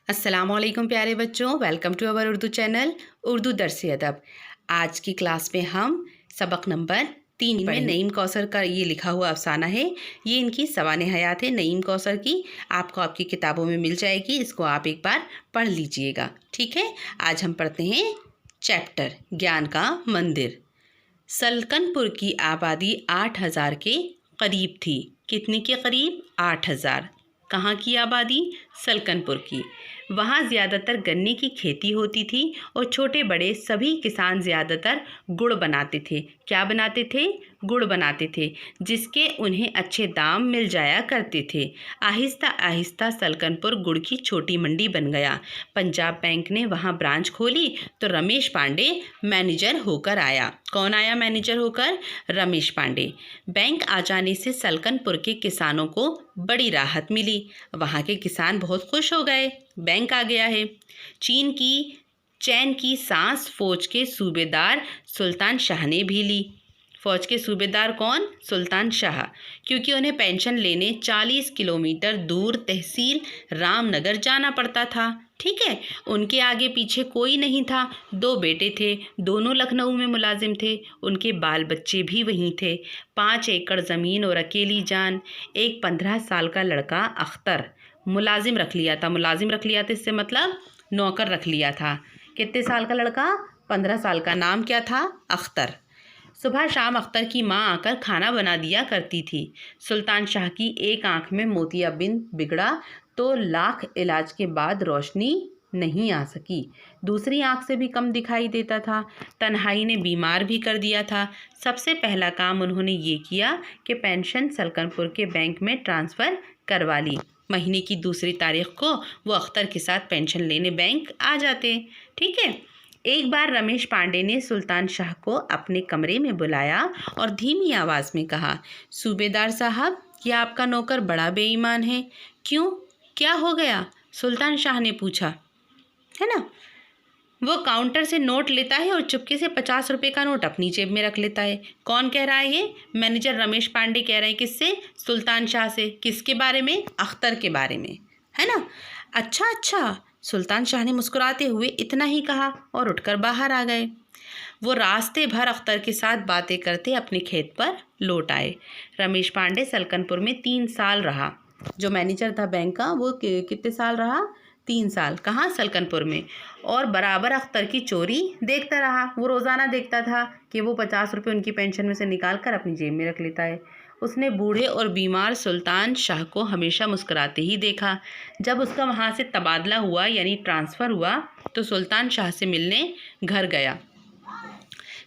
अस्सलामुअलैकुम प्यारे बच्चों, welcome to our Urdu channel Urdu Dars Adab. आज की क्लास में हम सबक नंबर 3 में नईम कौसर का ये लिखा हुआ अफसाना है। ये इनकी सवाने हयात है नईम कौसर की। आपको आपकी किताबों में मिल जाएगी, इसको आप एक बार पढ़ लीजिएगा। ठीक है, आज हम पढ़ते हैं चैप्टर ज्ञान का मंदिर। सल्कनपुर की आबादी 8,000 के करीब थी। कितने के करीब? 8,000। कहाँ की आबादी? सल्कनपुर की। वहाँ ज़्यादातर गन्ने की खेती होती थी और छोटे बड़े सभी किसान ज़्यादातर गुड़ बनाते थे। क्या बनाते थे? गुड़ बनाते थे, जिसके उन्हें अच्छे दाम मिल जाया करते थे। आहिस्ता आहिस्ता सल्कनपुर गुड़ की छोटी मंडी बन गया। पंजाब बैंक ने वहाँ ब्रांच खोली तो रमेश पांडे मैनेजर होकर आया। कौन आया मैनेजर होकर? रमेश पांडे। बैंक आ जाने से सल्कनपुर के किसानों को बड़ी राहत मिली। वहाँ के किसान बहुत खुश हो गए, बैंक आ गया है। चैन की सांस फौज के सूबेदार सुल्तान शाह ने भी ली। फौज के सूबेदार कौन? सुल्तान शाह, क्योंकि उन्हें पेंशन लेने 40 किलोमीटर दूर तहसील रामनगर जाना पड़ता था। ठीक है, उनके आगे पीछे कोई नहीं था। 2 बेटे थे, दोनों लखनऊ में मुलाजिम थे। उनके बाल बच्चे भी वहीं थे। 5 एकड़ ज़मीन और अकेली जान। एक 15 साल का लड़का अख्तर मुलाजिम रख लिया था। मुलाजिम रख लिया था इससे मतलब नौकर रख लिया था। कितने साल का लड़का? 15 साल का। नाम क्या था? अख्तर। सुबह शाम अख्तर की माँ आकर खाना बना दिया करती थी। सुल्तान शाह की एक आंख में मोतियाबिंद बिगड़ा तो लाख इलाज के बाद रोशनी नहीं आ सकी। दूसरी आंख से भी कम दिखाई देता था। तन्हाई ने बीमार भी कर दिया था। सबसे पहला काम उन्होंने ये किया कि पेंशन सल्कनपुर के बैंक में ट्रांसफ़र करवा ली। महीने की दूसरी तारीख को वो अख्तर के साथ पेंशन लेने बैंक आ जाते। ठीक है, एक बार रमेश पांडे ने सुल्तान शाह को अपने कमरे में बुलाया और धीमी आवाज़ में कहा, सूबेदार साहब, यह आपका नौकर बड़ा बेईमान है। क्यों, क्या हो गया? सुल्तान शाह ने पूछा। है ना, वो काउंटर से नोट लेता है और चुपके से 50 रुपये का नोट अपनी जेब में रख लेता है। कौन कह रहा है ये? मैनेजर रमेश पांडे कह रहे हैं। किससे? सुल्तान शाह से। किसके बारे में? अख्तर के बारे में, है ना। अच्छा अच्छा, सुल्तान शाह ने मुस्कुराते हुए इतना ही कहा और उठकर बाहर आ गए। वो रास्ते भर अख्तर के साथ बातें करते अपने खेत पर लौट आए। रमेश पांडे सल्कनपुर में 3 साल रहा। जो मैनेजर था बैंक का वो कितने साल रहा? 3 साल। कहाँ? सल्कनपुर में। और बराबर अख्तर की चोरी देखता रहा। वो रोज़ाना देखता था कि वो 50 रुपये उनकी पेंशन में से निकाल कर अपनी जेब में रख लेता है। उसने बूढ़े और बीमार सुल्तान शाह को हमेशा मुस्कुराते ही देखा। जब उसका वहाँ से तबादला हुआ यानी ट्रांसफ़र हुआ तो सुल्तान शाह से मिलने घर गया।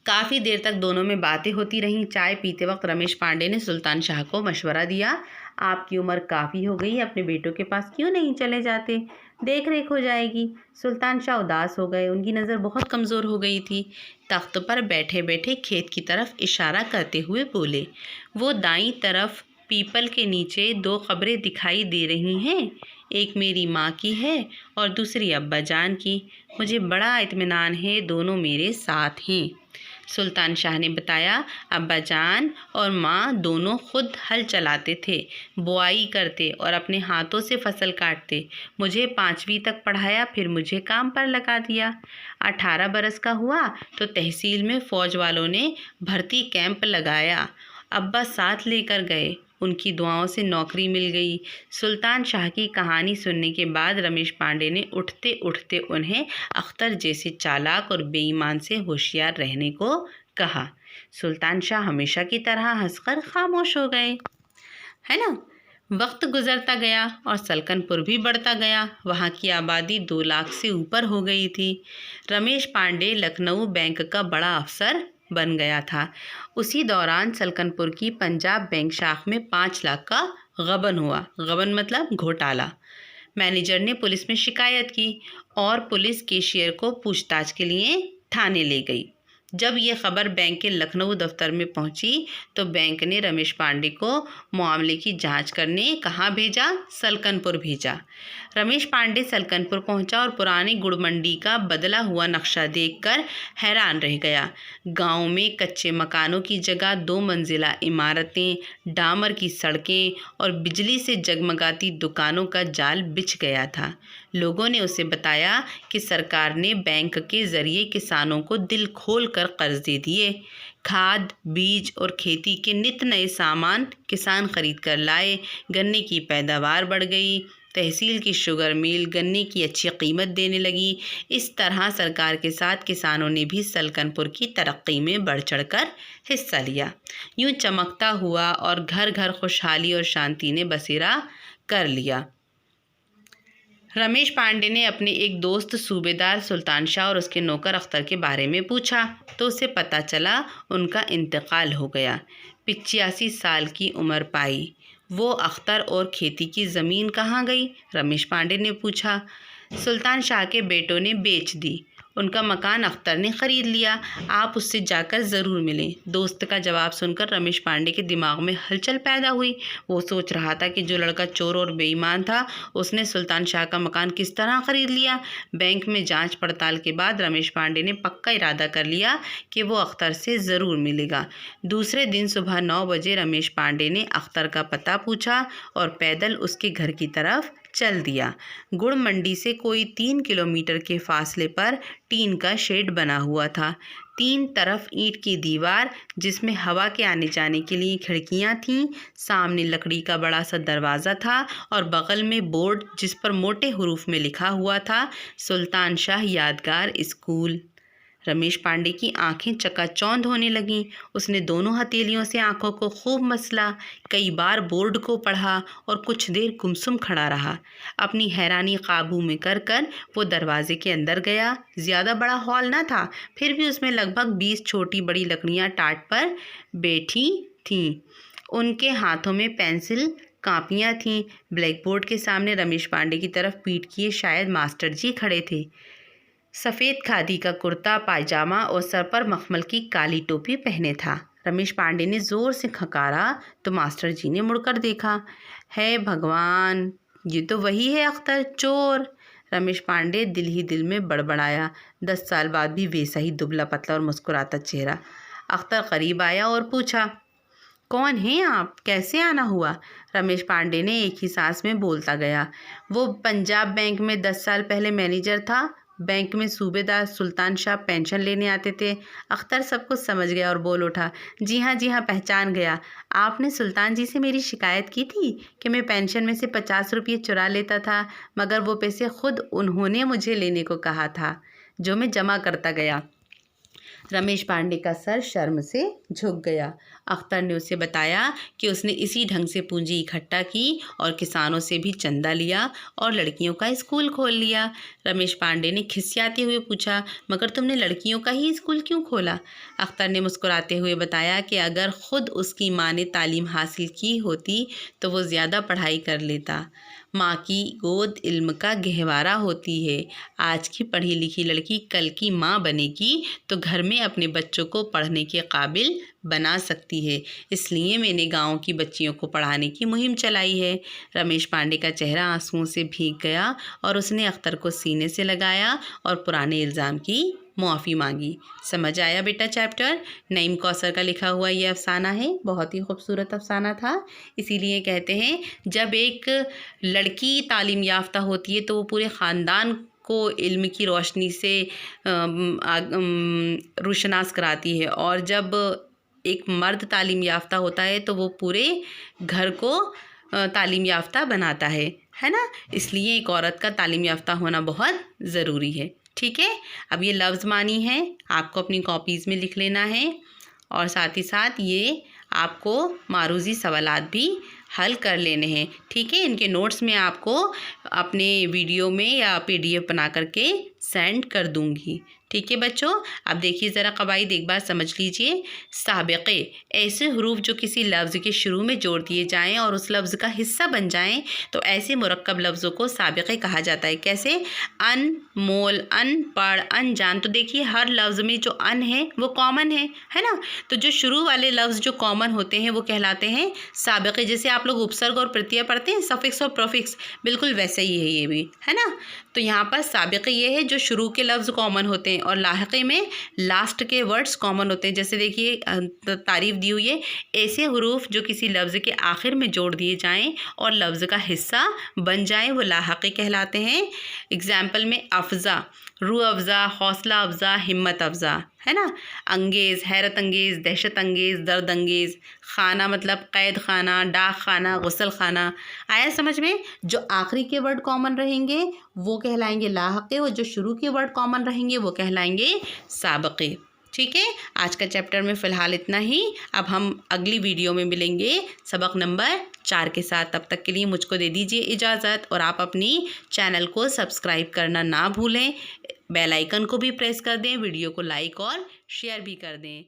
काफ़ी देर तक दोनों में बातें होती रहीं। चाय पीते वक्त रमेश पांडे ने सुल्तान शाह को मशवरा दिया, आपकी उम्र काफ़ी हो गई, अपने बेटों के पास क्यों नहीं चले जाते? देख रेख हो जाएगी। सुल्तान शाह उदास हो गए। उनकी नज़र बहुत कमज़ोर हो गई थी। तख्त पर बैठे बैठे खेत की तरफ इशारा करते हुए बोले, वो दाईं तरफ पीपल के नीचे 2 कब्रें दिखाई दे रही हैं। एक मेरी माँ की है और दूसरी अब्बा जान की। मुझे बड़ा इत्मीनान है, दोनों मेरे साथ हैं। सुल्तान शाह ने बताया, अब्बा जान और माँ दोनों खुद हल चलाते थे, बुआई करते और अपने हाथों से फसल काटते। मुझे 5वीं तक पढ़ाया, फिर मुझे काम पर लगा दिया। 18 बरस का हुआ तो तहसील में फ़ौज वालों ने भर्ती कैंप लगाया। अब्बा साथ लेकर गए, उनकी दुआओं से नौकरी मिल गई। सुल्तान शाह की कहानी सुनने के बाद रमेश पांडे ने उठते उठते उन्हें अख्तर जैसे चालाक और बेईमान से होशियार रहने को कहा। सुल्तान शाह हमेशा की तरह हंसकर खामोश हो गए। है ना। वक्त गुजरता गया और सल्कनपुर भी बढ़ता गया। वहाँ की आबादी 2 लाख से ऊपर हो गई थी। रमेश पांडे लखनऊ बैंक का बड़ा अफसर बन गया था। उसी दौरान सल्कनपुर की पंजाब बैंक शाख में 5 लाख का गबन हुआ। गबन मतलब घोटाला। मैनेजर ने पुलिस में शिकायत की और पुलिस कैशियर को पूछताछ के लिए थाने ले गई। जब ये खबर बैंक के लखनऊ दफ्तर में पहुंची तो बैंक ने रमेश पांडे को मामले की जांच करने कहाँ भेजा? सल्कनपुर भेजा। रमेश पांडे सल्कनपुर पहुंचा और पुरानी गुड़ मंडी का बदला हुआ नक्शा देखकर हैरान रह गया। गांव में कच्चे मकानों की जगह 2 मंजिला इमारतें, डामर की सड़कें और बिजली से जगमगाती दुकानों का जाल बिछ गया था। लोगों ने उसे बताया कि सरकार ने बैंक के ज़रिए किसानों को दिल खोल कर कर्ज दे दिए। खाद, बीज और खेती के नित नए सामान किसान खरीद कर लाए। गन्ने की पैदावार बढ़ गई। तहसील की शुगर मिल गन्ने की अच्छी कीमत देने लगी। इस तरह सरकार के साथ किसानों ने भी सल्कनपुर की तरक्की में बढ़ चढ़कर हिस्सा लिया। यूं चमकता हुआ और घर घर खुशहाली और शांति ने बसेरा कर लिया। रमेश पांडे ने अपने एक दोस्त सूबेदार सुल्तान शाह और उसके नौकर अख्तर के बारे में पूछा तो उसे पता चला उनका इंतकाल हो गया। 85 साल की उम्र पाई। वो अख्तर और खेती की ज़मीन कहाँ गई? रमेश पांडे ने पूछा। सुल्तान शाह के बेटों ने बेच दी। उनका मकान अख्तर ने ख़रीद लिया। आप उससे जाकर ज़रूर मिलें। दोस्त का जवाब सुनकर रमेश पांडे के दिमाग में हलचल पैदा हुई। वो सोच रहा था कि जो लड़का चोर और बेईमान था उसने सुल्तान शाह का मकान किस तरह ख़रीद लिया। बैंक में जांच पड़ताल के बाद रमेश पांडे ने पक्का इरादा कर लिया कि वो अख्तर से ज़रूर मिलेगा। दूसरे दिन सुबह 9 बजे रमेश पांडे ने अख्तर का पता पूछा और पैदल उसके घर की तरफ चल दिया। गुड़ मंडी से कोई 3 किलोमीटर के फासले पर टीन का शेड बना हुआ था। 3 तरफ ईंट की दीवार जिसमें हवा के आने जाने के लिए खिड़कियां थीं। सामने लकड़ी का बड़ा सा दरवाज़ा था और बगल में बोर्ड जिस पर मोटे हरूफ में लिखा हुआ था सुल्तान शाह यादगार स्कूल। रमेश पांडे की आंखें चकाचौंध होने लगीं। उसने दोनों हथेलियों से आंखों को खूब मसला। कई बार बोर्ड को पढ़ा और कुछ देर गुमसुम खड़ा रहा। अपनी हैरानी काबू में कर कर वो दरवाजे के अंदर गया। ज़्यादा बड़ा हॉल न था, फिर भी उसमें लगभग 20 छोटी बड़ी लकड़ियां टाट पर बैठी थीं। उनके हाथों में पेंसिल कापियाँ थीं। ब्लैक बोर्ड के सामने रमेश पांडे की तरफ पीठ किए शायद मास्टर जी खड़े थे। सफ़ेद खादी का कुर्ता पायजामा और सर पर मखमल की काली टोपी पहने था। रमेश पांडे ने ज़ोर से खकारा तो मास्टर जी ने मुड़कर देखा। है भगवान, ये तो वही है अख्तर, चोर। रमेश पांडे दिल ही दिल में बड़बड़ाया। 10 साल बाद भी वैसा ही दुबला पतला और मुस्कुराता चेहरा। अख्तर करीब आया और पूछा, कौन हैं आप? कैसे आना हुआ? रमेश पांडे ने एक ही सांस में बोलता गया। वो पंजाब बैंक में 10 साल पहले मैनेजर था। बैंक में सूबेदार सुल्तान शाह पेंशन लेने आते थे। अख्तर सब कुछ समझ गया और बोल उठा, जी हाँ, पहचान गया। आपने सुल्तान जी से मेरी शिकायत की थी कि मैं पेंशन में से 50 रुपये चुरा लेता था, मगर वो पैसे खुद उन्होंने मुझे लेने को कहा था, जो मैं जमा करता गया। रमेश पांडे का सर शर्म से झुक गया। अख्तर ने उसे बताया कि उसने इसी ढंग से पूंजी इकट्ठा की और किसानों से भी चंदा लिया और लड़कियों का स्कूल खोल लिया। रमेश पांडे ने खिसियाते हुए पूछा, मगर तुमने लड़कियों का ही स्कूल क्यों खोला? अख्तर ने मुस्कुराते हुए बताया कि अगर खुद उसकी माँ ने तालीम हासिल की होती तो वो ज़्यादा पढ़ाई कर लेता। माँ की गोद इल्म का गहवारा होती है। आज की पढ़ी लिखी लड़की कल की माँ बनेगी तो घर में अपने बच्चों को पढ़ने के काबिल बना सकती है। इसलिए मैंने गांव की बच्चियों को पढ़ाने की मुहिम चलाई है। रमेश पांडे का चेहरा आंसुओं से भीग गया और उसने अख्तर को सीने से लगाया और पुराने इल्ज़ाम की मुआफ़ी मांगी। समझ आया बेटा चैप्टर? नईम कौसर का लिखा हुआ ये अफ़साना है। बहुत ही खूबसूरत अफ़साना था। इसीलिए कहते हैं जब एक लड़की तालीम याफ्ता होती है तो वो पूरे ख़ानदान को इल्म की रोशनी से रोशनास कराती है, और जब एक मर्द तालीम याफ्ता होता है तो वो पूरे घर को तालीम याफ्ता बनाता है ना। इसलिए एक औरत का तालीम याफ्ता होना बहुत ज़रूरी है। ठीक है, अब ये लफ्ज़ मानी है आपको अपनी कॉपीज़ में लिख लेना है, और साथ ही साथ ये आपको मारूज़ी सवालात भी हल कर लेने हैं। ठीक है, इनके नोट्स में आपको अपने वीडियो में या PDF बना करके सेंड कर दूंगी। ठीक है बच्चों, अब देखिए ज़रा कवाइद एक बार समझ लीजिए। साबिक़े ऐसे हरूफ जो किसी लफ्ज़ के शुरू में जोड़ दिए जाएं और उस लफ्ज़ का हिस्सा बन जाएं तो ऐसे मुरक्कब लफ्ज़ों को साबिक़े कहा जाता है। कैसे? अन, मोल, अनपढ़, अनजान। तो देखिए हर लफ्ज़ में जो अन है वो कॉमन है ना। तो जो शुरू वाले लफ्ज़ जो कॉमन होते हैं वो कहलाते हैं साबिक़े। जैसे आप लोग उपसर्ग और प्रत्यय पढ़ते हैं, सफ़िक्स और प्रोफिक्स, बिल्कुल वैसे ही है ये भी, है ना। तो यहाँ पर साबिक़े ये है जो शुरू के लफ्ज़ कॉमन होते हैं और लाहिक़े में लास्ट के वर्ड्स कॉमन होते हैं। जैसे देखिए तारीफ़ दी हुई है, ऐसे हरूफ जो किसी लफ्ज़ के आखिर में जोड़ दिए जाएं और लफ्ज़ का हिस्सा बन जाएं वो लाहिक़े कहलाते हैं। एग्ज़ाम्पल में अफ़ज़ा, रूह अफ़ज़ा, हौसला अफ़ज़ा, हिम्मत अफ़ज़ा, है ना। अंगेज़, हैरत अंगेज़, दहशत अंगेज़, दर्द अंगेज़। खाना मतलब कैद खाना, डाक खाना, गुसल खाना। आया समझ में? जो आखिरी के वर्ड कॉमन रहेंगे वो कहलाएंगे लाहिक़े और जो शुरू के वर्ड कॉमन रहेंगे वो कहलाएंगे साबिक़े। ठीक है, आज का चैप्टर में फ़िलहाल इतना ही। अब हम अगली वीडियो में मिलेंगे सबक नंबर 4 के साथ। तब तक के लिए मुझको दे दीजिए इजाज़त और आप अपनी चैनल को सब्सक्राइब करना ना भूलें। बेल आइकन को भी प्रेस कर दें, वीडियो को लाइक और शेयर भी कर दें।